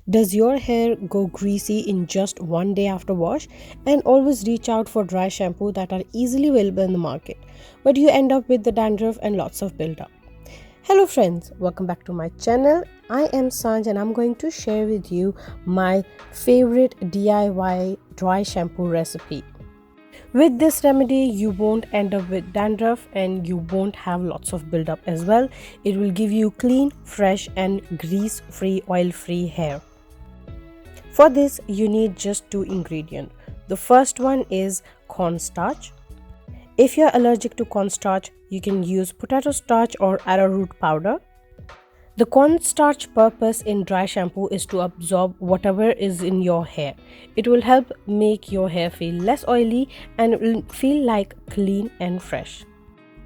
Does your hair go greasy in just one day after wash? And always reach out for dry shampoo that are easily available in the market, but you end up with the dandruff and lots of buildup. Hello friends, welcome back to my channel. I am Sanj and I'm going to share with you my favorite DIY dry shampoo recipe. With this remedy, you won't end up with dandruff and you won't have lots of buildup as well. It will give you clean, fresh and grease-free, oil-free hair. For this, you need just two ingredients. The first one is cornstarch. If you're allergic to cornstarch, you can use potato starch or arrowroot powder. The cornstarch purpose in dry shampoo is to absorb whatever is in your hair. It will help make your hair feel less oily and it will feel like clean and fresh.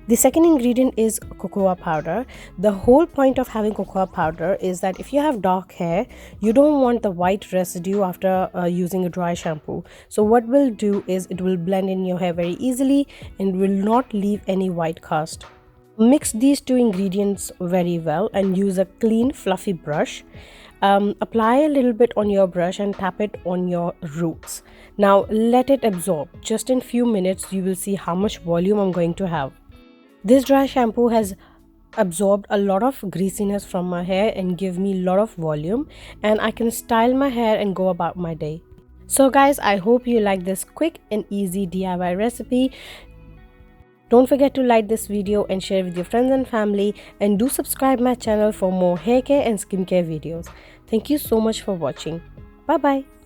The second ingredient is cocoa powder. The whole point of having cocoa powder is that if you have dark hair, you don't want the white residue after using a dry shampoo. So what will do is it will blend in your hair very easily and will not leave any white cast. Mix these two ingredients very well and use a clean fluffy brush. Apply a little bit on your brush and tap it on your roots. Now let it absorb. Just in few minutes you will see how much volume I'm going to have. This dry shampoo has absorbed a lot of greasiness from my hair and give me a lot of volume, and I can style my hair and go about my day. So guys, I hope you like this quick and easy DIY recipe. Don't forget to like this video and share with your friends and family, and do subscribe my channel for more hair care and skincare videos. Thank you so much for watching. Bye bye.